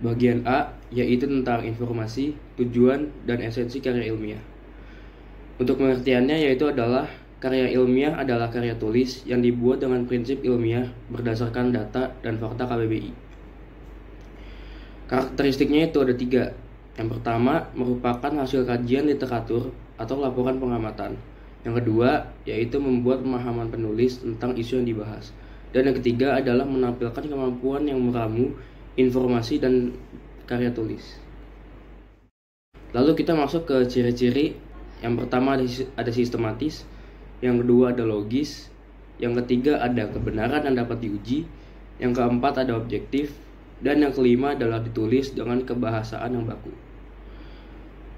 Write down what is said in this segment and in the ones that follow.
Bagian A yaitu tentang informasi, tujuan, dan esensi karya ilmiah. Untuk pengertiannya yaitu adalah karya ilmiah adalah karya tulis yang dibuat dengan prinsip ilmiah berdasarkan data dan fakta KBBI. Karakteristiknya itu ada 3. Yang pertama merupakan hasil kajian literatur atau laporan pengamatan. Yang kedua yaitu membuat pemahaman penulis tentang isu yang dibahas. Dan yang ketiga adalah menampilkan kemampuan yang meramu informasi dan karya tulis. Lalu kita masuk ke ciri-ciri. Yang pertama ada sistematis, yang kedua ada logis, yang ketiga ada kebenaran yang dapat diuji, yang keempat ada objektif, dan yang kelima adalah ditulis dengan kebahasaan yang baku.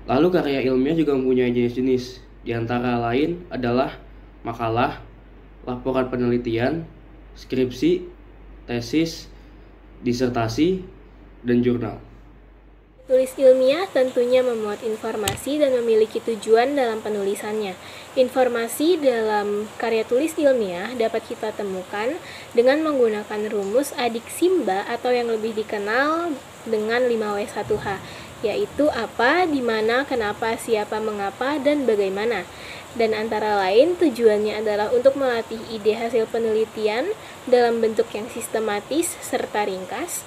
Lalu karya ilmiah juga mempunyai jenis-jenis, di antara lain adalah makalah, laporan penelitian, skripsi, tesis, disertasi, dan jurnal. Tulis ilmiah tentunya memuat informasi dan memiliki tujuan dalam penulisannya. Informasi dalam karya tulis ilmiah dapat kita temukan dengan menggunakan rumus adik Simba atau yang lebih dikenal dengan 5W1H, yaitu apa, di mana, kenapa, siapa, mengapa, dan bagaimana. Dan antara lain tujuannya adalah untuk melatih ide hasil penelitian dalam bentuk yang sistematis serta ringkas,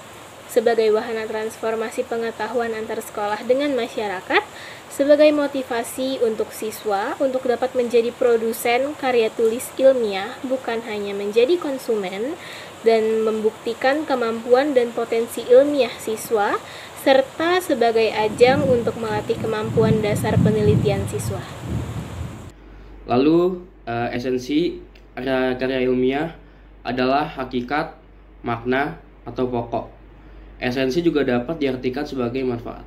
sebagai wahana transformasi pengetahuan antar sekolah dengan masyarakat, sebagai motivasi untuk siswa untuk dapat menjadi produsen karya tulis ilmiah, bukan hanya menjadi konsumen, dan membuktikan kemampuan dan potensi ilmiah siswa, serta sebagai ajang untuk melatih kemampuan dasar penelitian siswa. Lalu esensi karya ilmiah adalah hakikat, makna, atau pokok. Esensi juga dapat diartikan sebagai manfaat.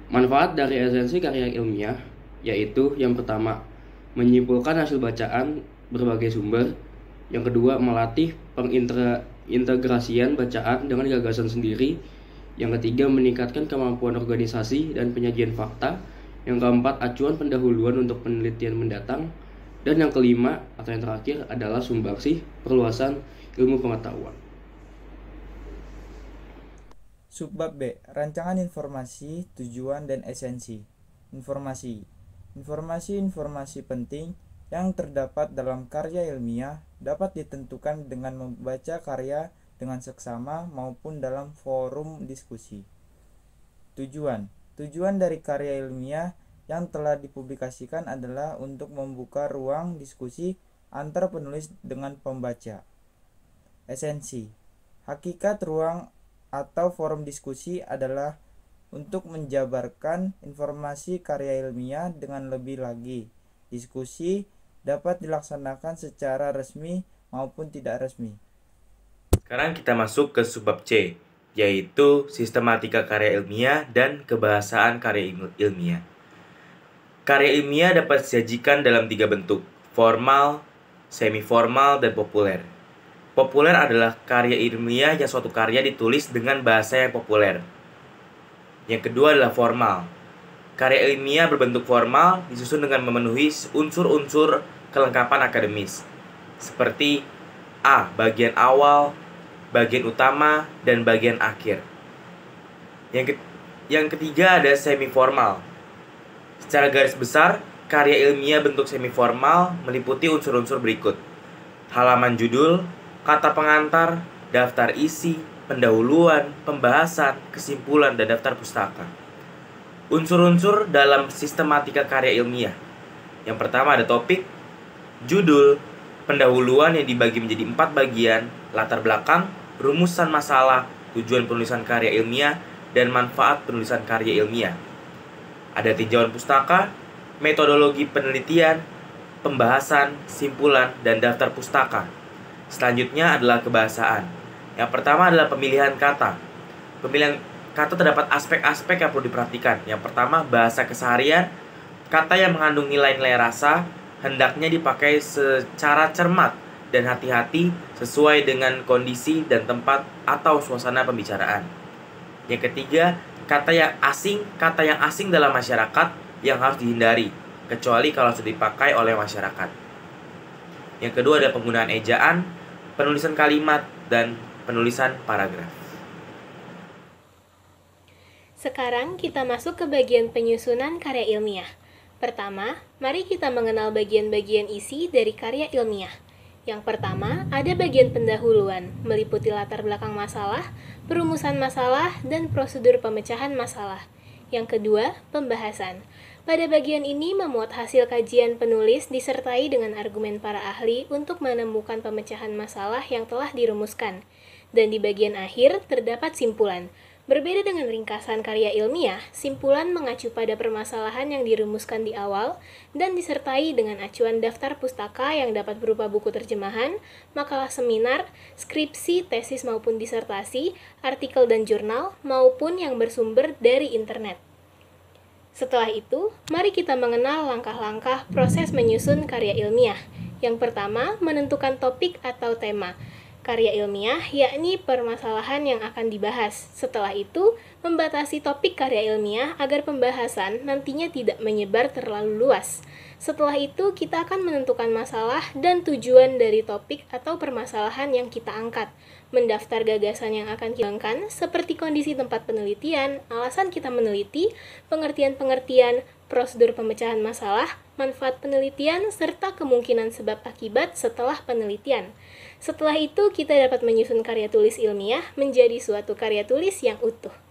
Manfaat dari esensi karya ilmiah yaitu yang pertama, menyimpulkan hasil bacaan berbagai sumber. Yang kedua, melatih pengintegrasian bacaan dengan gagasan sendiri. Yang ketiga, meningkatkan kemampuan organisasi dan penyajian fakta. Yang keempat, acuan pendahuluan untuk penelitian mendatang. Dan yang kelima atau yang terakhir adalah sumbangsih perluasan ilmu pengetahuan. Subbab B. Rancangan informasi, tujuan, dan esensi. Informasi. Informasi penting yang terdapat dalam karya ilmiah dapat ditentukan dengan membaca karya dengan seksama maupun dalam forum diskusi. Tujuan. Tujuan dari karya ilmiah yang telah dipublikasikan adalah untuk membuka ruang diskusi antar penulis dengan pembaca. Esensi. Hakikat ruang atau forum diskusi adalah untuk menjabarkan informasi karya ilmiah dengan lebih lagi. Diskusi dapat dilaksanakan secara resmi maupun tidak resmi. Sekarang kita masuk ke subbab C, yaitu sistematika karya ilmiah dan kebahasaan karya ilmiah. Karya ilmiah dapat disajikan dalam 3 bentuk, formal, semi-formal, dan populer. Populer adalah karya ilmiah yang suatu karya ditulis dengan bahasa yang populer. Yang kedua adalah formal. Karya ilmiah berbentuk formal disusun dengan memenuhi unsur-unsur kelengkapan akademis, seperti A. Bagian awal, bagian utama, dan bagian akhir. Yang ketiga ada semi-formal. Secara garis besar, karya ilmiah bentuk semi-formal meliputi unsur-unsur berikut: halaman judul, kata pengantar, daftar isi, pendahuluan, pembahasan, kesimpulan, dan daftar pustaka. Unsur-unsur dalam sistematika karya ilmiah. Yang pertama ada topik, judul, pendahuluan yang dibagi menjadi 4 bagian, latar belakang, rumusan masalah, tujuan penulisan karya ilmiah, dan manfaat penulisan karya ilmiah. Ada tinjauan pustaka, metodologi penelitian, pembahasan, simpulan, dan daftar pustaka. Selanjutnya adalah kebahasaan. Yang pertama adalah pemilihan kata. Pemilihan kata terdapat aspek-aspek yang perlu diperhatikan. Yang pertama, bahasa keseharian. Kata yang mengandung nilai-nilai rasa hendaknya dipakai secara cermat dan hati-hati sesuai dengan kondisi dan tempat atau suasana pembicaraan. Yang ketiga, kata yang asing dalam masyarakat yang harus dihindari, kecuali kalau sudah dipakai oleh masyarakat. Yang kedua adalah penggunaan ejaan, penulisan kalimat, dan penulisan paragraf. Sekarang kita masuk ke bagian penyusunan karya ilmiah. Pertama, mari kita mengenal bagian-bagian isi dari karya ilmiah. Yang pertama, ada bagian pendahuluan, meliputi latar belakang masalah, perumusan masalah, dan prosedur pemecahan masalah. Yang kedua, pembahasan. Pada bagian ini memuat hasil kajian penulis disertai dengan argumen para ahli untuk menemukan pemecahan masalah yang telah dirumuskan. Dan di bagian akhir terdapat simpulan. Berbeda dengan ringkasan karya ilmiah, simpulan mengacu pada permasalahan yang dirumuskan di awal dan disertai dengan acuan daftar pustaka yang dapat berupa buku terjemahan, makalah seminar, skripsi, tesis maupun disertasi, artikel dan jurnal, maupun yang bersumber dari internet. Setelah itu, mari kita mengenal langkah-langkah proses menyusun karya ilmiah. Yang pertama, menentukan topik atau tema karya ilmiah, yakni permasalahan yang akan dibahas. Setelah itu, membatasi topik karya ilmiah agar pembahasan nantinya tidak menyebar terlalu luas. Setelah itu, kita akan menentukan masalah dan tujuan dari topik atau permasalahan yang kita angkat. Mendaftar gagasan yang akan kita angkat, seperti kondisi tempat penelitian, alasan kita meneliti, pengertian-pengertian, prosedur pemecahan masalah, manfaat penelitian, serta kemungkinan sebab akibat setelah penelitian. Setelah itu, kita dapat menyusun karya tulis ilmiah menjadi suatu karya tulis yang utuh.